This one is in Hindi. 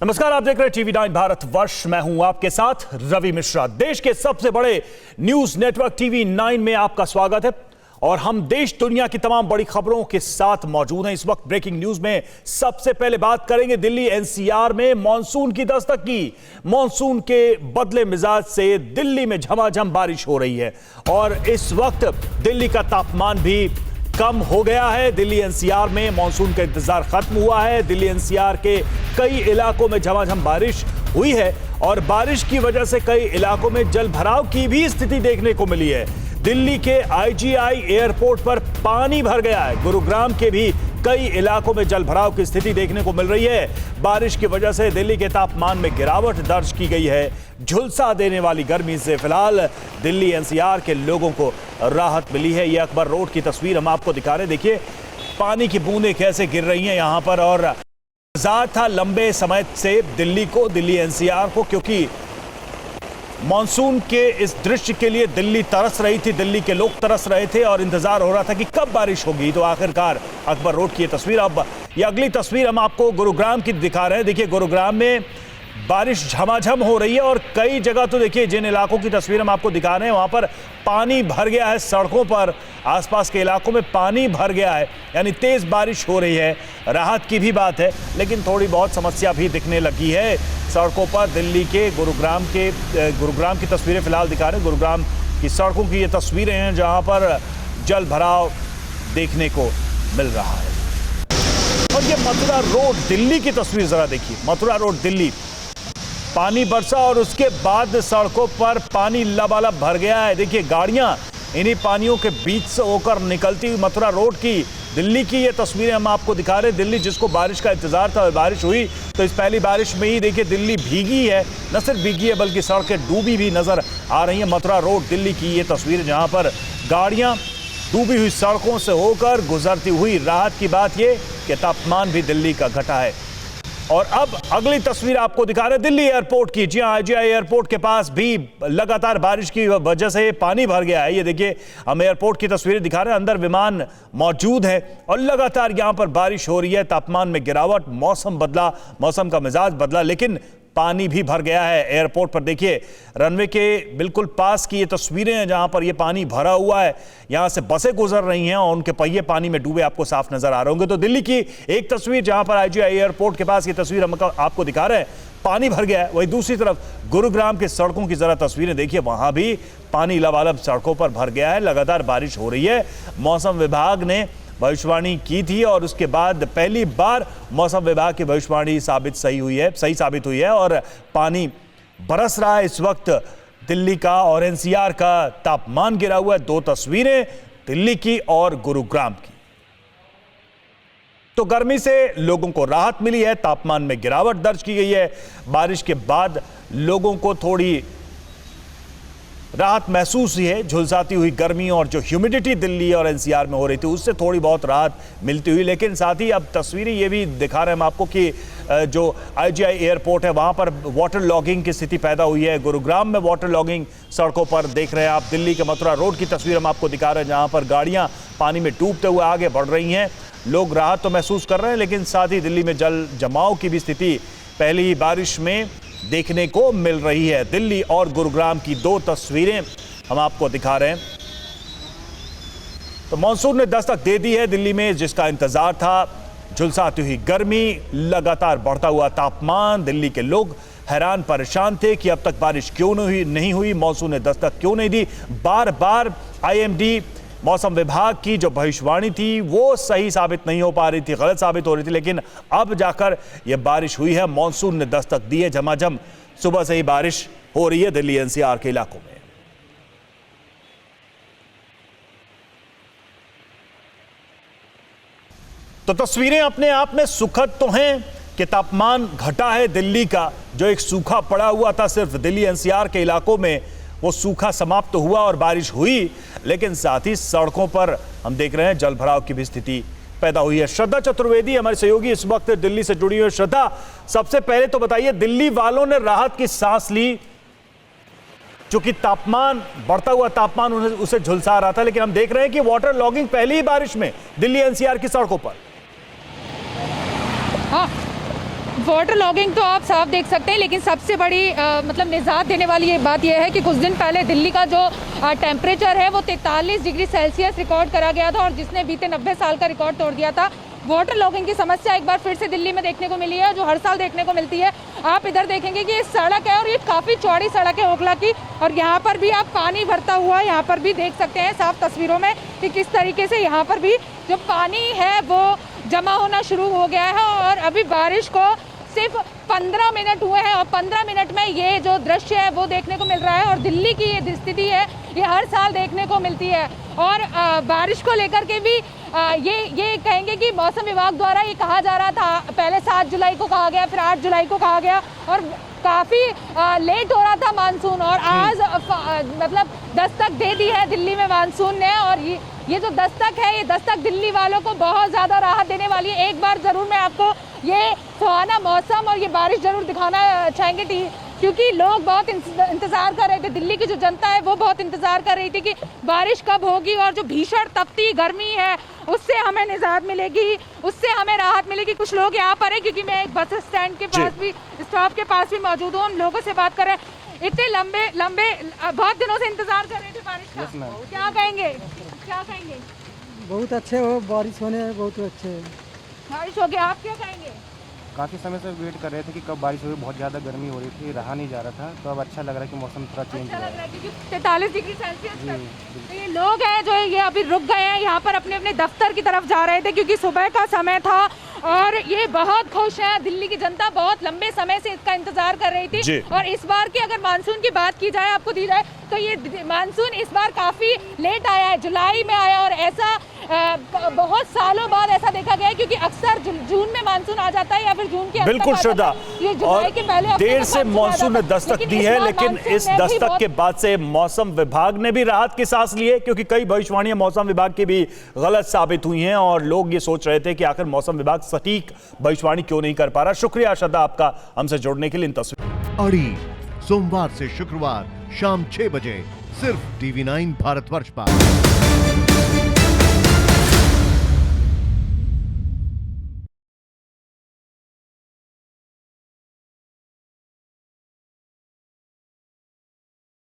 नमस्कार, आप देख रहे हैं टीवी9 भारतवर्ष। मैं हूं आपके साथ रवि मिश्रा। देश के सबसे बड़े न्यूज नेटवर्क टीवी9 में आपका स्वागत है और हम देश दुनिया की तमाम बड़ी खबरों के साथ मौजूद हैं। इस वक्त ब्रेकिंग न्यूज में सबसे पहले बात करेंगे दिल्ली एनसीआर में मॉनसून की दस्तक की। मॉनसून के बदले मिजाज से दिल्ली में झमाझम बारिश हो रही है और इस वक्त दिल्ली का तापमान भी कम हो गया है। दिल्ली एनसीआर में मॉनसून का इंतजार खत्म हुआ है। दिल्ली एनसीआर के कई इलाकों में झमाझम बारिश हुई है और बारिश की वजह से कई इलाकों में जल भराव की भी स्थिति देखने को मिली है। दिल्ली के आईजीआई एयरपोर्ट पर पानी भर गया है। गुरुग्राम के भी कई इलाकों में जल भराव की स्थिति देखने को मिल रही है। बारिश की वजह से दिल्ली के तापमान में गिरावट दर्ज की गई है। झुलसा देने वाली गर्मी से फिलहाल दिल्ली एनसीआर के लोगों को राहत मिली है। यह अकबर रोड की तस्वीर हम आपको दिखा रहे हैं। देखिए पानी की बूंदें कैसे गिर रही हैं यहाँ पर। और इंतजार था लंबे समय से दिल्ली एनसीआर को, क्योंकि मॉनसून के इस दृश्य के लिए दिल्ली तरस रही थी, दिल्ली के लोग तरस रहे थे और इंतजार हो रहा था कि कब बारिश होगी। तो आखिरकार अकबर रोड की ये तस्वीर। अब ये अगली तस्वीर हम आपको गुरुग्राम की दिखा रहे हैं। देखिए गुरुग्राम में बारिश झमाझम हो रही है और कई जगह तो देखिए जिन इलाकों की तस्वीर हम आपको दिखा रहे हैं वहां पर पानी भर गया है। सड़कों पर आसपास के इलाकों में पानी भर गया है, यानी तेज बारिश हो रही है। राहत की भी बात है, लेकिन थोड़ी बहुत समस्या भी दिखने लगी है सड़कों पर। दिल्ली के गुरुग्राम की तस्वीरें फिलहाल दिखा रहे हैं। गुरुग्राम की सड़कों की ये तस्वीरें हैं जहां पर जल भराव देखने को मिल रहा है। और ये मथुरा रोड दिल्ली की तस्वीर जरा देखिए। मथुरा रोड दिल्ली, पानी बरसा और उसके बाद सड़कों पर पानी लबालब भर गया है। देखिए गाड़ियां इन्हीं पानियों के बीच से होकर निकलती हुई मथुरा रोड की दिल्ली की ये तस्वीरें हम आपको दिखा रहे हैं। दिल्ली जिसको बारिश का इंतजार था, बारिश हुई तो इस पहली बारिश में ही देखिए दिल्ली भीगी है। न सिर्फ भीगी है बल्कि सड़कें डूबी भी नजर आ रही हैं। मथुरा रोड दिल्ली की ये तस्वीर जहां पर गाड़ियां डूबी हुई सड़कों से होकर गुजरती हुई। राहत की बात यह कि तापमान भी दिल्ली का घटा है। और अब अगली तस्वीर आपको दिखा रहे हैं दिल्ली एयरपोर्ट की। जी हां, आईजीआई एयरपोर्ट के पास भी लगातार बारिश की वजह से पानी भर गया है। ये देखिए हम एयरपोर्ट की तस्वीरें दिखा रहे हैं। अंदर विमान मौजूद है और लगातार यहां पर बारिश हो रही है। तापमान में गिरावट, मौसम बदला, मौसम का मिजाज बदला, लेकिन पानी भी भर गया है एयरपोर्ट पर। देखिए रनवे के बिल्कुल पास की ये तस्वीरें हैं जहां पर ये पानी भरा हुआ है। यहां से बसें गुजर रही हैं और उनके पहिए पानी में डूबे आपको साफ नजर आ रहे होंगे। तो दिल्ली की एक तस्वीर जहां पर आईजीआई एयरपोर्ट के पास ये तस्वीर हम आपको दिखा रहे हैं, पानी भर गया है। वहीं दूसरी तरफ गुरुग्राम के सड़कों की जरा तस्वीरें देखिए, वहां भी पानी लबालब सड़कों पर भर गया है। लगातार बारिश हो रही है। मौसम विभाग ने भविष्यवाणी की थी और उसके बाद पहली बार मौसम विभाग की भविष्यवाणी सही साबित हुई है और पानी बरस रहा है। इस वक्त दिल्ली का और एनसीआर का तापमान गिरा हुआ है। दो तस्वीरें दिल्ली की और गुरुग्राम की। तो गर्मी से लोगों को राहत मिली है, तापमान में गिरावट दर्ज की गई है। बारिश के बाद लोगों को थोड़ी राहत महसूस हुई है। झुलसाती हुई गर्मी और जो ह्यूमिडिटी दिल्ली और एनसीआर में हो रही थी उससे थोड़ी बहुत राहत मिलती हुई। लेकिन साथ ही अब तस्वीरें ये भी दिखा रहे हैं हम आपको कि जो आईजीआई एयरपोर्ट है वहां पर वाटर लॉगिंग की स्थिति पैदा हुई है। गुरुग्राम में वाटर लॉगिंग सड़कों पर देख रहे हैं आप। दिल्ली के मथुरा रोड की तस्वीर हम आपको दिखा रहे हैं जहां पर गाड़ियां पानी में डूबते हुए आगे बढ़ रही हैं। लोग राहत तो महसूस कर रहे हैं, लेकिन साथ ही दिल्ली में जल जमाव की भी स्थिति पहली ही बारिश में देखने को मिल रही है। दिल्ली और गुरुग्राम की दो तस्वीरें हम आपको दिखा रहे हैं। तो मॉनसून ने दस्तक दे दी है दिल्ली में, जिसका इंतजार था। झुलसाती हुई गर्मी, लगातार बढ़ता हुआ तापमान। दिल्ली के लोग हैरान परेशान थे कि अब तक बारिश क्यों नहीं हुई, मॉनसून ने दस्तक क्यों नहीं दी। बार बार आईएमडी मौसम विभाग की जो भविष्यवाणी थी वो सही साबित नहीं हो पा रही थी, गलत साबित हो रही थी। लेकिन अब जाकर यह बारिश हुई है, मॉनसून ने दस्तक दी है। झमाझम सुबह से ही बारिश हो रही है दिल्ली एनसीआर के इलाकों में। तो तस्वीरें अपने आप में सुखद तो हैं कि तापमान घटा है दिल्ली का। जो एक सूखा पड़ा हुआ था सिर्फ दिल्ली एनसीआर के इलाकों में, वो सूखा समाप्त तो हुआ और बारिश हुई। लेकिन साथ ही सड़कों पर हम देख रहे हैं जल भराव की भी स्थिति पैदा हुई है। श्रद्धा चतुर्वेदी हमारे सहयोगी इस वक्त दिल्ली से जुड़ी हुई है। श्रद्धा, सबसे पहले तो बताइए, दिल्ली वालों ने राहत की सांस ली, चूंकि तापमान बढ़ता हुआ तापमान उसे झुलसा रहा था, लेकिन हम देख रहे हैं कि वाटर लॉगिंग पहली ही बारिश में दिल्ली एनसीआर की सड़कों पर। हाँ वाटर लॉगिंग तो आप साफ देख सकते हैं, लेकिन सबसे बड़ी मतलब निजात देने वाली ये बात यह है कि कुछ दिन पहले दिल्ली का जो टेम्परेचर है वो 43 डिग्री सेल्सियस रिकॉर्ड करा गया था, और जिसने बीते 90 साल का रिकॉर्ड तोड़ दिया था। वाटर लॉगिंग की समस्या एक बार फिर से दिल्ली में देखने को मिली है, जो हर साल देखने को मिलती है। आप इधर देखेंगे कि ये सड़क है और ये काफ़ी चौड़ी सड़क है ओखला की, और यहाँ पर भी आप पानी भरता हुआ यहाँ पर भी देख सकते हैं साफ तस्वीरों में कि किस तरीके से यहाँ पर भी जो पानी है वो जमा होना शुरू हो गया है। और अभी बारिश को सिर्फ 15 मिनट हुए हैं और 15 मिनट में ये जो दृश्य है वो देखने को मिल रहा है। और दिल्ली की ये स्थिति है ये हर साल देखने को मिलती है। और बारिश को लेकर के भी ये कहेंगे कि मौसम विभाग द्वारा ये कहा जा रहा था, पहले 7 जुलाई को कहा गया, फिर 8 जुलाई को कहा गया, और काफ़ी लेट हो रहा था मानसून, और आज मतलब दस्तक दे दी है दिल्ली में मानसून ने। और ये जो दस्तक है, ये दस्तक दिल्ली वालों को बहुत ज़्यादा राहत देने वाली है। एक बार ज़रूर मैं आपको ये सुहाना मौसम और ये बारिश ज़रूर दिखाना चाहेंगे, क्योंकि लोग बहुत इंतज़ार कर रहे थे। दिल्ली की जो जनता है वो बहुत इंतज़ार कर रही थी कि बारिश कब होगी, और जो भीषण तपती गर्मी है उससे हमें निजात मिलेगी, उससे हमें राहत मिलेगी। कुछ लोग यहाँ पर है, क्योंकि मैं एक बस स्टैंड के पास भी, स्टॉप के पास भी मौजूद हूँ, उन लोगों से बात कर रहे हैं। इतने लंबे बहुत दिनों से इंतजार कर रहे थे बारिश का। क्या कहेंगे, क्या कहेंगे? बहुत अच्छे हो, बारिश होने बहुत अच्छे है। बारिश हो गया, आप क्या कहेंगे? काफ़ी समय से वेट कर रहे थे कि कब बारिश होगी, बहुत ज़्यादा गर्मी हो रही थी, रहा नहीं जा रहा था, तो अब अच्छा लग रहा है कि मौसम थोड़ा चेंज अच्छा हो लग रहा रहा है। है क्योंकि 43 डिग्री सेल्सियस तक। तो ये लोग हैं जो ये अभी रुक गए हैं यहाँ पर, अपने अपने दफ्तर की तरफ जा रहे थे, क्योंकि सुबह का समय था, और ये बहुत खुश है। दिल्ली की जनता बहुत लंबे समय से इसका इंतजार कर रही थी। और इस बार की अगर मानसून की बात की जाए, आपको दी जाए, तो ये मानसून इस बार काफी लेट आया है, जुलाई में आया, और ऐसा बहुत सालों बाद ऐसा देखा गया है, क्योंकि अक्सर जून में मानसून आ जाता है या फिर जून के अंत बिल्कुल तक श्रद्धा, ये जुलाई के पहले हफ्ते देर में से मानसून आ मॉनसून ने जाता है। दस्तक दी है, लेकिन इस दस्तक के बाद से मौसम विभाग ने भी राहत की सांस ली है, क्योंकि कई भविष्यवाणियां मौसम विभाग की भी गलत साबित हुई हैं, और लोग ये सोच रहे थे कि आखिर मौसम विभाग सटीक भविष्यवाणी क्यों नहीं कर पा रहा। शुक्रिया श्रद्धा आपका हमसे जुड़ने के लिए। इन तस्वीर अड़ी सोमवार से शुक्रवार शाम 6 बजे सिर्फ TV9 भारतवर्ष पर।